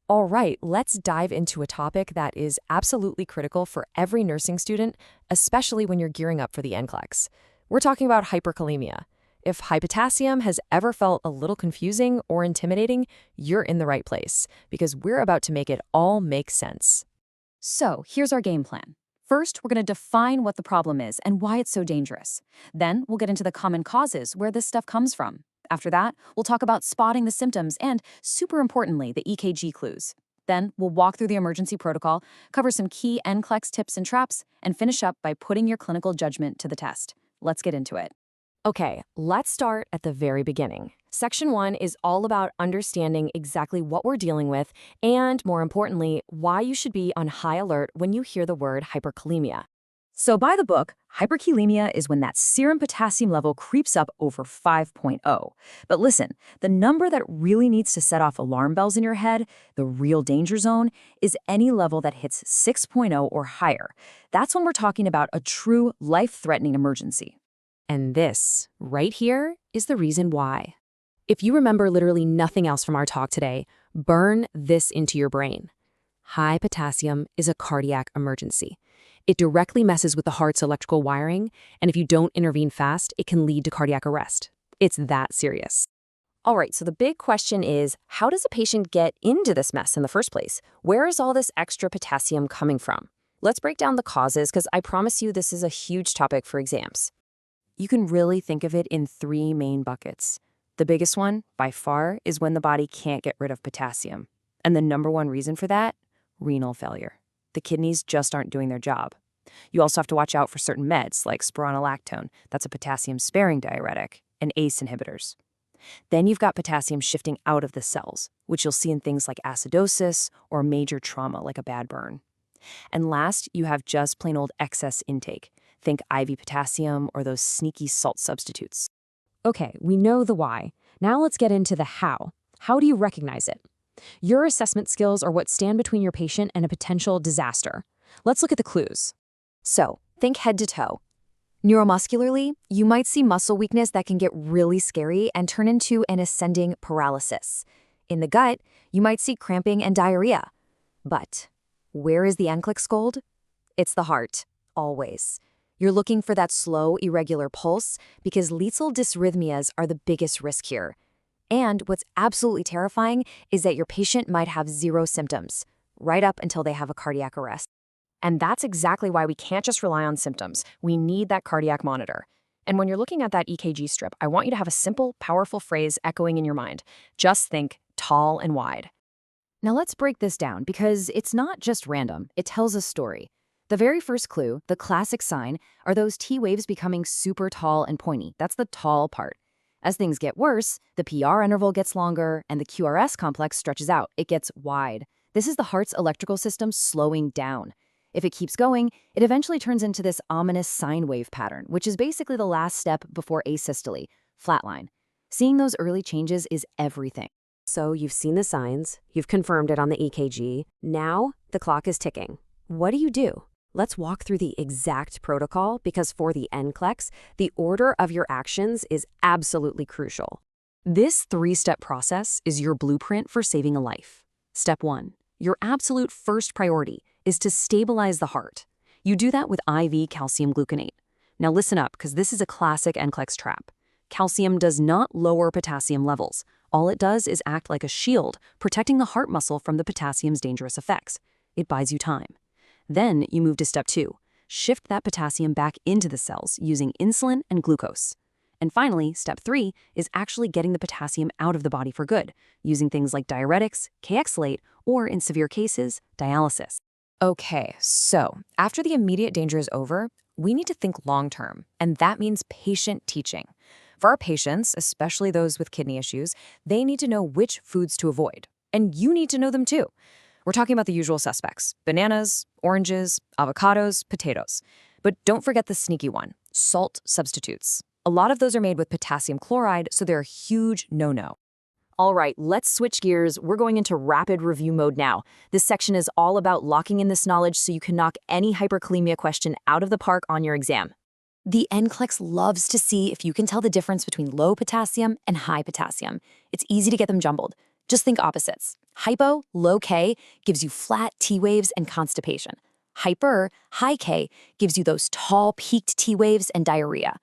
All right, let's dive into a topic that is absolutely critical for every nursing student, especially when you're gearing up for the NCLEX. We're talking about hyperkalemia. If high potassium has ever felt a little confusing or intimidating, you're in the right place, because we're about to make it all make sense. So here's our game plan. First, we're going to define what the problem is and why it's so dangerous. Then we'll get into the common causes where this stuff comes from. After that, we'll talk about spotting the symptoms and, super importantly, the EKG clues. Then we'll walk through the emergency protocol, cover some key NCLEX tips and traps, and finish up by putting your clinical judgment to the test. Let's get into it. Okay, let's start at the very beginning. Section 1 is all about understanding exactly what we're dealing with and, more importantly, why you should be on high alert when you hear the word hyperkalemia. So by the book, hyperkalemia is when that serum potassium level creeps up over 5.0. But listen, the number that really needs to set off alarm bells in your head, the real danger zone, is any level that hits 6.0 or higher. That's when we're talking about a true life-threatening emergency. And this, right here, is the reason why. If you remember literally nothing else from our talk today, burn this into your brain. High potassium is a cardiac emergency. It directly messes with the heart's electrical wiring, and if you don't intervene fast, it can lead to cardiac arrest. It's that serious. All right, so the big question is, how does a patient get into this mess in the first place? Where is all this extra potassium coming from? Let's break down the causes, because I promise you this is a huge topic for exams. You can really think of it in three main buckets. The biggest one, by far, is when the body can't get rid of potassium. And the number one reason for that? Renal failure. The kidneys just aren't doing their job. You also have to watch out for certain meds like spironolactone, that's a potassium-sparing diuretic, and ACE inhibitors. Then you've got potassium shifting out of the cells, which you'll see in things like acidosis or major trauma like a bad burn. And last, you have just plain old excess intake. Think IV potassium or those sneaky salt substitutes. Okay, we know the why. Now let's get into the how. How do you recognize it? Your assessment skills are what stand between your patient and a potential disaster. Let's look at the clues. So, think head to toe. Neuromuscularly, you might see muscle weakness that can get really scary and turn into an ascending paralysis. In the gut, you might see cramping and diarrhea. But where is the NCLEX gold? It's the heart, always. You're looking for that slow, irregular pulse because lethal dysrhythmias are the biggest risk here. And what's absolutely terrifying is that your patient might have zero symptoms, right up until they have a cardiac arrest. And that's exactly why we can't just rely on symptoms. We need that cardiac monitor. And when you're looking at that EKG strip, I want you to have a simple, powerful phrase echoing in your mind. Just think tall and wide. Now let's break this down because it's not just random. It tells a story. The very first clue, the classic sign, are those T waves becoming super tall and pointy. That's the tall part. As things get worse, the PR interval gets longer and the QRS complex stretches out. It gets wide. This is the heart's electrical system slowing down. If it keeps going, it eventually turns into this ominous sine wave pattern, which is basically the last step before asystole, flatline. Seeing those early changes is everything. So you've seen the signs, you've confirmed it on the EKG. Now the clock is ticking. What do? Let's walk through the exact protocol because for the NCLEX, the order of your actions is absolutely crucial. This three-step process is your blueprint for saving a life. Step 1, your absolute first priority is to stabilize the heart. You do that with IV calcium gluconate. Now listen up because this is a classic NCLEX trap. Calcium does not lower potassium levels. All it does is act like a shield, protecting the heart muscle from the potassium's dangerous effects. It buys you time. Then you move to step 2. Shift that potassium back into the cells using insulin and glucose. And finally, step 3 is actually getting the potassium out of the body for good, using things like diuretics, Kayexalate, or in severe cases, dialysis. Okay, so after the immediate danger is over, we need to think long-term, and that means patient teaching. For our patients, especially those with kidney issues, they need to know which foods to avoid, and you need to know them too. We're talking about the usual suspects: bananas, oranges, avocados, potatoes. But don't forget the sneaky one, salt substitutes. A lot of those are made with potassium chloride, so they're a huge no-no. All right, let's switch gears. We're going into rapid review mode now. This section is all about locking in this knowledge so you can knock any hyperkalemia question out of the park on your exam. The NCLEX loves to see if you can tell the difference between low potassium and high potassium. It's easy to get them jumbled. Just think opposites. Hypo, low K, gives you flat T waves and constipation. Hyper, high K, gives you those tall, peaked T waves and diarrhea.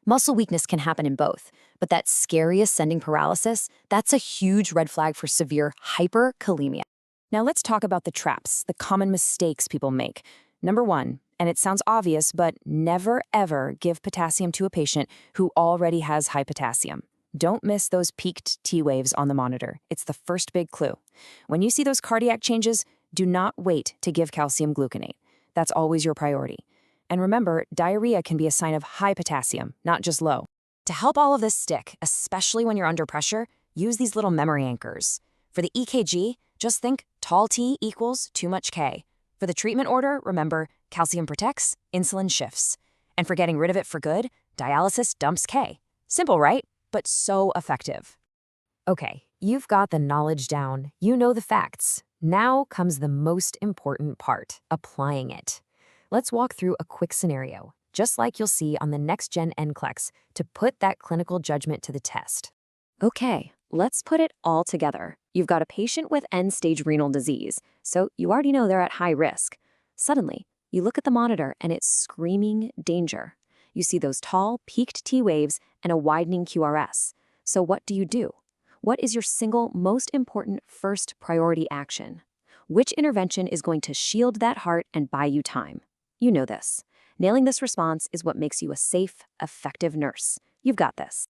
Muscle weakness can happen in both, but that scary ascending paralysis, that's a huge red flag for severe hyperkalemia. Now let's talk about the traps, the common mistakes people make. Number one, and it sounds obvious, but never ever give potassium to a patient who already has high potassium. Don't miss those peaked T waves on the monitor. It's the first big clue. When you see those cardiac changes, do not wait to give calcium gluconate. That's always your priority. And remember, diarrhea can be a sign of high potassium, not just low. To help all of this stick, especially when you're under pressure, use these little memory anchors. For the EKG, just think tall T equals too much K. For the treatment order, remember calcium protects, insulin shifts. And for getting rid of it for good, dialysis dumps K. Simple, right? But so effective. Okay, you've got the knowledge down. You know the facts. Now comes the most important part, applying it. Let's walk through a quick scenario, just like you'll see on the next-gen NCLEX, to put that clinical judgment to the test. Okay, let's put it all together. You've got a patient with end-stage renal disease, so you already know they're at high risk. Suddenly, you look at the monitor and it's screaming danger. You see those tall, peaked T waves and a widening QRS. So what do? What is your single most important first priority action? Which intervention is going to shield that heart and buy you time? You know this. Nailing this response is what makes you a safe, effective nurse. You've got this.